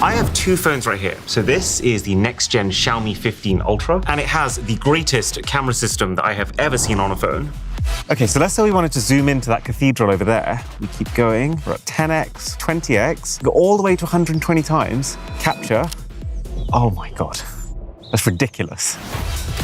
I have two phones right here. So this is the next-gen Xiaomi 15 Ultra, and it has the greatest camera system that I have ever seen on a phone. Okay, so let's say we wanted to zoom into that cathedral over there. We keep going. We're at 10x, 20x, go all the way to 120 times. Capture. Oh my God, that's ridiculous.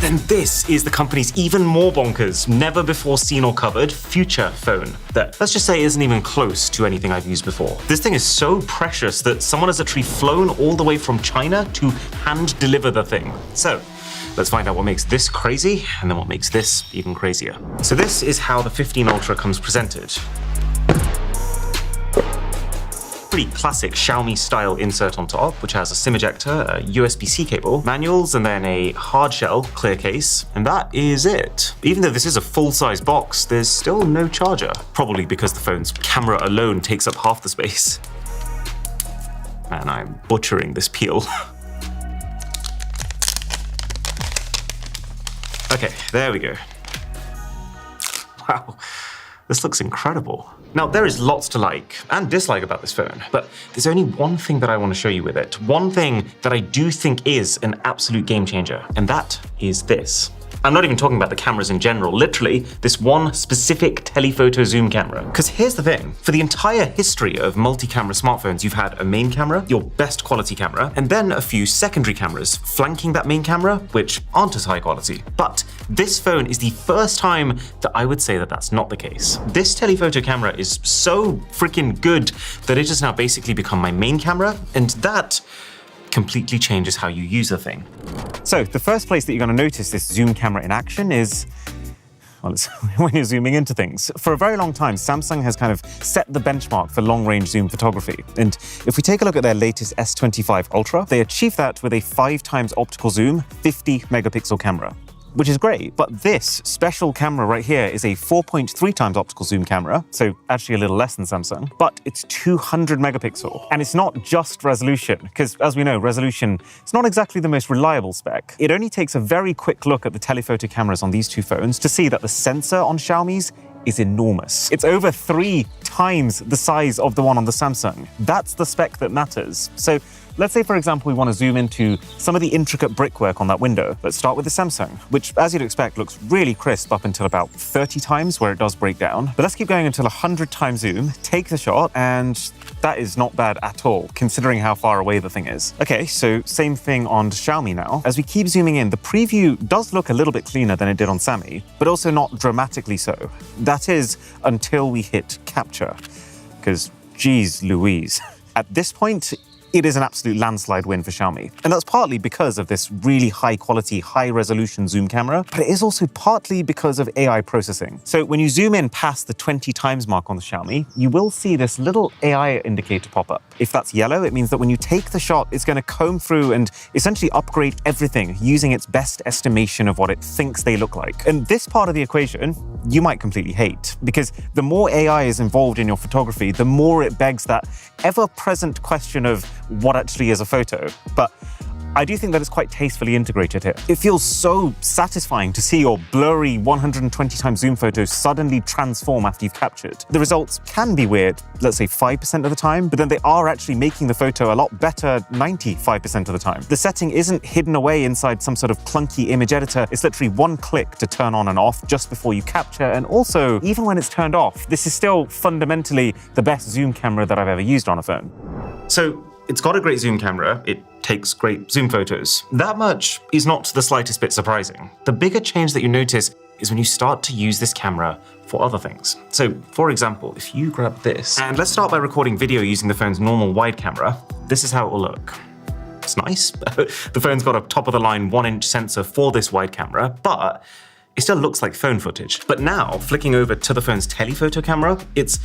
Then this is the company's even more bonkers, never before seen or covered Future phone that, let's just say, isn't even close to anything I've used before. This thing is so precious that someone has actually flown all the way from China to hand deliver the thing. So let's find out what makes this crazy and then what makes this even crazier. So this is how the 15 Ultra comes presented. Pretty classic Xiaomi style insert on top, which has a SIM ejector, a USB-C cable, manuals, and then a hard shell clear case. And that is it. Even though this is a full-size box, there's still no charger. Probably because the phone's camera alone takes up half the space. Man, I'm butchering this peel. Okay, there we go. Wow, this looks incredible. Now, there is lots to like and dislike about this phone, but there's only one thing that I want to show you with it. One thing that I do think is an absolute game changer, and that is this. I'm not even talking about the cameras in general, literally this one specific telephoto zoom camera. Because here's the thing, for the entire history of multi-camera smartphones, you've had a main camera, your best quality camera, and then a few secondary cameras flanking that main camera, which aren't as high quality. But this phone is the first time that I would say that that's not the case. This telephoto camera is so freaking good that it has now basically become my main camera, and that completely changes how you use the thing. So the first place that you're going to notice this zoom camera in action is, well, it's when you're zooming into things. For a very long time, Samsung has kind of set the benchmark for long-range zoom photography. And if we take a look at their latest S25 Ultra, they achieved that with a 5x optical zoom, 50 megapixel camera, which is great. But this special camera right here is a 4.3x optical zoom camera, so actually a little less than Samsung, but it's 200 megapixel. And it's not just resolution, because as we know, resolution is not exactly the most reliable spec. It only takes a very quick look at the telephoto cameras on these two phones to see that the sensor on Xiaomi's is enormous. It's over 3 times the size of the one on the Samsung. That's the spec that matters. So let's say, for example, we want to zoom into some of the intricate brickwork on that window. Let's start with the Samsung, which, as you'd expect, looks really crisp up until about 30 times where it does break down. But let's keep going until 100 times zoom, take the shot, and that is not bad at all, considering how far away the thing is. Okay, so same thing on Xiaomi now. As we keep zooming in, the preview does look a little bit cleaner than it did on Sammy, but also not dramatically so. That is until we hit capture, because geez Louise. At this point, it is an absolute landslide win for Xiaomi. And that's partly because of this really high quality, high resolution zoom camera, but it is also partly because of AI processing. So when you zoom in past the 20 times mark on the Xiaomi, you will see this little AI indicator pop up. If that's yellow, it means that when you take the shot, it's going to comb through and essentially upgrade everything using its best estimation of what it thinks they look like. And this part of the equation, you might completely hate, because the more AI is involved in your photography, the more it begs that ever-present question of what actually is a photo. But I do think that it's quite tastefully integrated here. It feels so satisfying to see your blurry 120 times zoom photos suddenly transform after you've captured. The results can be weird, let's say 5% of the time, but then they are actually making the photo a lot better 95% of the time. The setting isn't hidden away inside some sort of clunky image editor. It's literally one click to turn on and off just before you capture. And also, even when it's turned off, this is still fundamentally the best zoom camera that I've ever used on a phone. So it's got a great zoom camera. It takes great zoom photos. That much is not the slightest bit surprising. The bigger change that you notice is when you start to use this camera for other things. So, for example, if you grab this, and let's start by recording video using the phone's normal wide camera, this is how it will look. It's nice. The phone's got a top-of-the-line 1-inch sensor for this wide camera, but it still looks like phone footage. But now, flicking over to the phone's telephoto camera, it's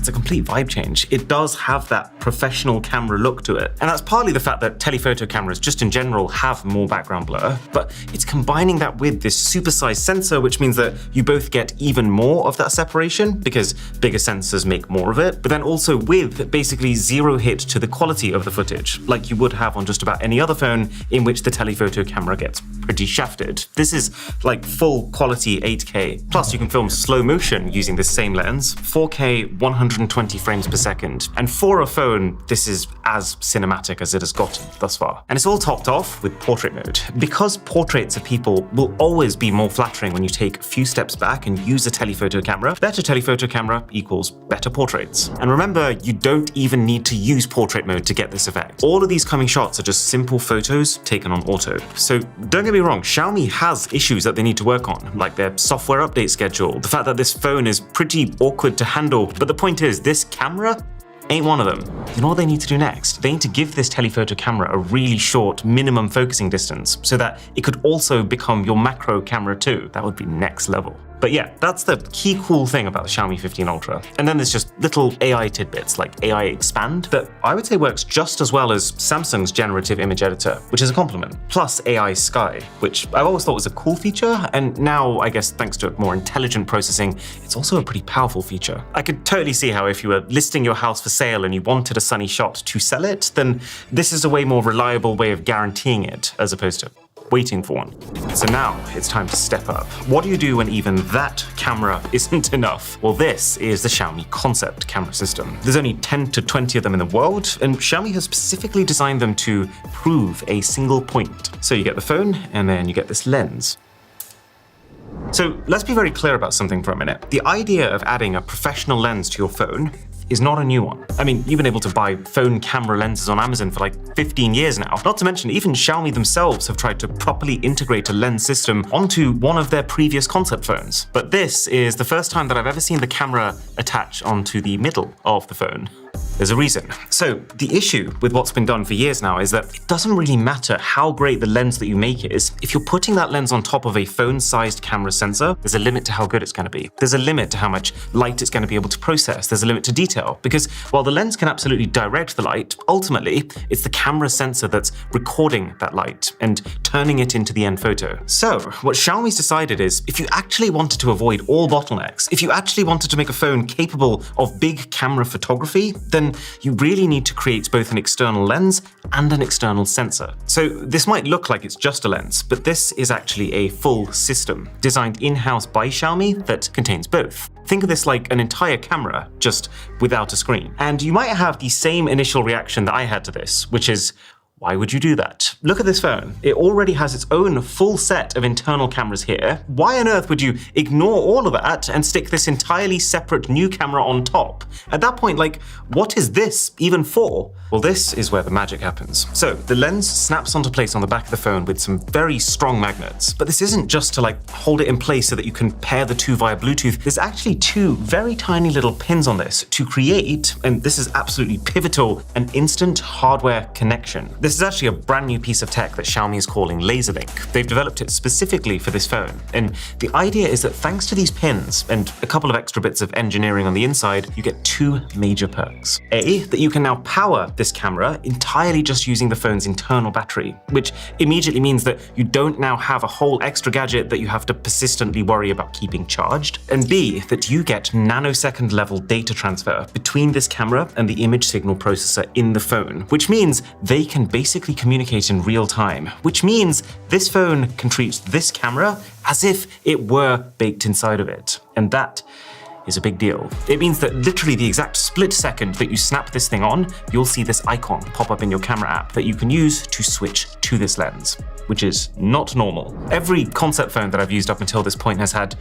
a complete vibe change. It does have that professional camera look to it. And that's partly the fact that telephoto cameras just in general have more background blur, but it's combining that with this supersized sensor, which means that you both get even more of that separation because bigger sensors make more of it, but then also with basically zero hit to the quality of the footage, like you would have on just about any other phone in which the telephoto camera gets pretty shafted. This is like full quality quality 8K. Plus, you can film slow motion using this same lens, 4K 120 frames per second. And for a phone, this is as cinematic as it has gotten thus far. And it's all topped off with portrait mode. Because portraits of people will always be more flattering when you take a few steps back and use a telephoto camera, better telephoto camera equals better portraits. And remember, you don't even need to use portrait mode to get this effect. All of these coming shots are just simple photos taken on auto. So don't get me wrong, Xiaomi has issues that they need to work on, like their software update schedule, the fact that this phone is pretty awkward to handle, but the point is, this camera ain't one of them. You know what they need to do next? They need to give this telephoto camera a really short minimum focusing distance so that it could also become your macro camera too. That would be next level. But yeah, that's the key cool thing about the Xiaomi 15 Ultra. And then there's just little AI tidbits like AI Expand that I would say works just as well as Samsung's generative image editor, which is a compliment. Plus AI Sky, which I've always thought was a cool feature, and now I guess thanks to more intelligent processing, it's also a pretty powerful feature. I could totally see how if you were listing your house for sale and you wanted a sunny shot to sell it, then this is a way more reliable way of guaranteeing it as opposed to waiting for one. So now it's time to step up. What do you do when even that camera isn't enough? Well, this is the Xiaomi concept camera system. There's only 10 to 20 of them in the world, and Xiaomi has specifically designed them to prove a single point. So you get the phone, and then you get this lens. So let's be very clear about something for a minute. The idea of adding a professional lens to your phone is not a new one. I mean, you've been able to buy phone camera lenses on Amazon for like 15 years now. Not to mention, even Xiaomi themselves have tried to properly integrate a lens system onto one of their previous concept phones. But this is the first time that I've ever seen the camera attach onto the middle of the phone. There's a reason. So the issue with what's been done for years now is that it doesn't really matter how great the lens that you make is. If you're putting that lens on top of a phone-sized camera sensor, there's a limit to how good it's going to be. There's a limit to how much light it's going to be able to process. There's a limit to detail. Because while the lens can absolutely direct the light, ultimately, it's the camera sensor that's recording that light and turning it into the end photo. So what Xiaomi's decided is, if you actually wanted to avoid all bottlenecks, if you actually wanted to make a phone capable of big camera photography, then you really need to create both an external lens and an external sensor. So this might look like it's just a lens, but this is actually a full system designed in-house by Xiaomi that contains both. Think of this like an entire camera, just without a screen. And you might have the same initial reaction that I had to this, which is, why would you do that? Look at this phone. It already has its own full set of internal cameras here. Why on earth would you ignore all of that and stick this entirely separate new camera on top? At that point, like, what is this even for? Well, this is where the magic happens. So the lens snaps onto place on the back of the phone with some very strong magnets. But this isn't just to like hold it in place so that you can pair the two via Bluetooth. There's actually two very tiny little pins on this to create, and this is absolutely pivotal, an instant hardware connection. This is actually a brand new piece of tech that Xiaomi is calling LaserLink. They've developed it specifically for this phone. And the idea is that thanks to these pins and a couple of extra bits of engineering on the inside, you get two major perks. A, that you can now power this camera entirely just using the phone's internal battery, which immediately means that you don't now have a whole extra gadget that you have to persistently worry about keeping charged. And B, that you get nanosecond level data transfer between this camera and the image signal processor in the phone, which means they can basically communicate in real time, which means this phone can treat this camera as if it were baked inside of it. And that is a big deal. It means that literally the exact split second that you snap this thing on, you'll see this icon pop up in your camera app that you can use to switch to this lens, which is not normal. Every concept phone that I've used up until this point has had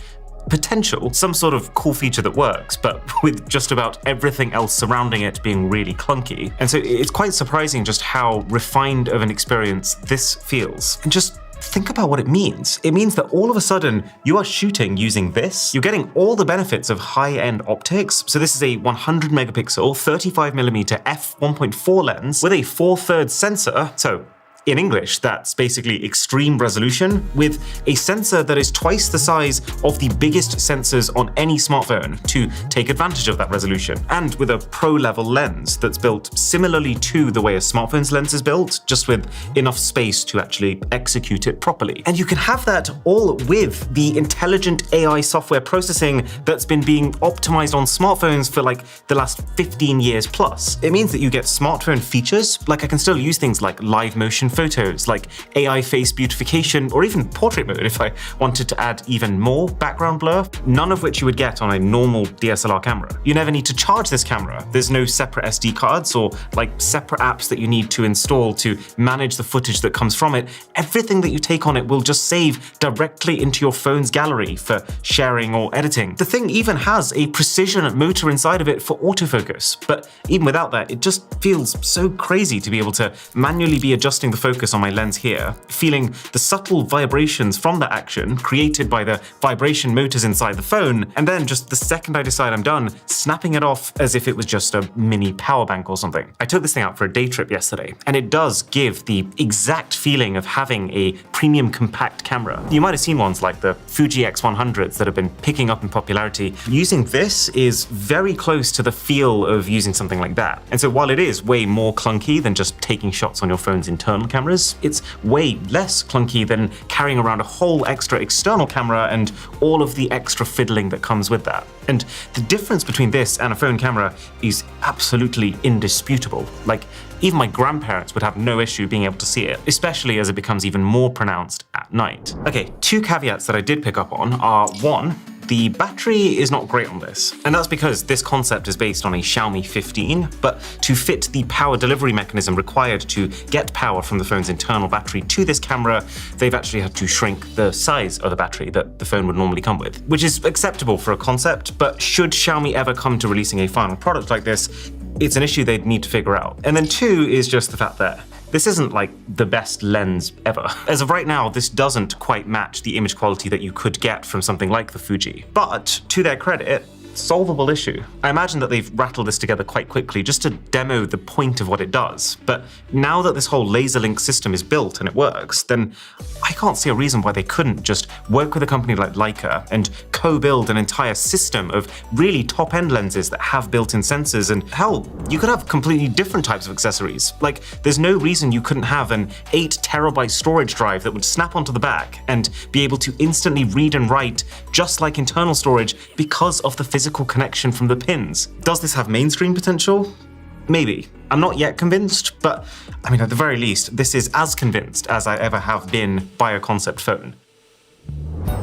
potential, some sort of cool feature that works, but with just about everything else surrounding it being really clunky. And so it's quite surprising just how refined of an experience this feels. And just think about what it means. It means that all of a sudden you are shooting using this. You're getting all the benefits of high-end optics. So this is a 100 megapixel, 35mm f1.4 lens with a 4/3 sensor. So in English, that's basically extreme resolution with a sensor that is twice the size of the biggest sensors on any smartphone to take advantage of that resolution. And with a pro-level lens that's built similarly to the way a smartphone's lens is built, just with enough space to actually execute it properly. And you can have that all with the intelligent AI software processing that's been being optimized on smartphones for like the last 15 years plus. It means that you get smartphone features, like I can still use things like live motion photos, like AI face beautification, or even portrait mode if I wanted to add even more background blur, none of which you would get on a normal DSLR camera. You never need to charge this camera. There's no separate SD cards or like separate apps that you need to install to manage the footage that comes from it. Everything that you take on it will just save directly into your phone's gallery for sharing or editing. The thing even has a precision motor inside of it for autofocus, but even without that, it just feels so crazy to be able to manually be adjusting the focus on my lens here, feeling the subtle vibrations from that action created by the vibration motors inside the phone, and then just the second I decide I'm done, snapping it off as if it was just a mini power bank or something. I took this thing out for a day trip yesterday, and it does give the exact feeling of having a premium compact camera. You might have seen ones like the Fuji X100s that have been picking up in popularity. Using this is very close to the feel of using something like that. And so while it is way more clunky than just taking shots on your phone's internal cameras, it's way less clunky than carrying around a whole extra external camera and all of the extra fiddling that comes with that. And the difference between this and a phone camera is absolutely indisputable. Like, even my grandparents would have no issue being able to see it, especially as it becomes even more pronounced at night. Okay, two caveats that I did pick up on are, one, the battery is not great on this, and that's because this concept is based on a Xiaomi 15, but to fit the power delivery mechanism required to get power from the phone's internal battery to this camera, they've actually had to shrink the size of the battery that the phone would normally come with, which is acceptable for a concept, but should Xiaomi ever come to releasing a final product like this, it's an issue they'd need to figure out. And then two is just the fact that this isn't like the best lens ever. As of right now, this doesn't quite match the image quality that you could get from something like the Fuji. But to their credit, solvable issue. I imagine that they've rattled this together quite quickly just to demo the point of what it does. But now that this whole laser link system is built and it works, then I can't see a reason why they couldn't just work with a company like Leica and co-build an entire system of really top-end lenses that have built-in sensors. And hell, you could have completely different types of accessories. Like, there's no reason you couldn't have an 8 terabyte storage drive that would snap onto the back and be able to instantly read and write just like internal storage because of the physical connection from the pins. Does this have mainstream potential? Maybe. I'm not yet convinced, but I mean, at the very least, this is as convinced as I ever have been by a concept phone.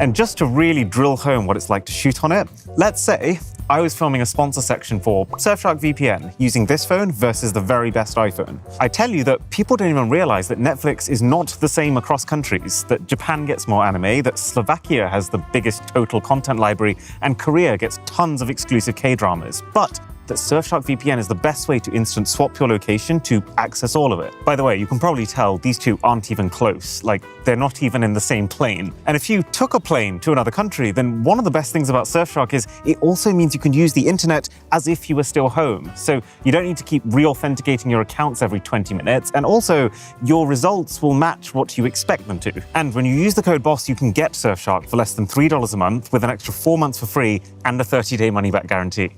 And just to really drill home what it's like to shoot on it, let's say I was filming a sponsor section for Surfshark VPN using this phone versus the very best iPhone. I tell you that people don't even realize that Netflix is not the same across countries, that Japan gets more anime, that Slovakia has the biggest total content library, and Korea gets tons of exclusive K-dramas. But that Surfshark VPN is the best way to instant swap your location to access all of it. By the way, you can probably tell these two aren't even close, like they're not even in the same plane. And if you took a plane to another country, then one of the best things about Surfshark is it also means you can use the internet as if you were still home. So you don't need to keep re-authenticating your accounts every 20 minutes, and also your results will match what you expect them to. And when you use the code BOSS, you can get Surfshark for less than $3 a month with an extra 4 months for free and a 30-day money-back guarantee.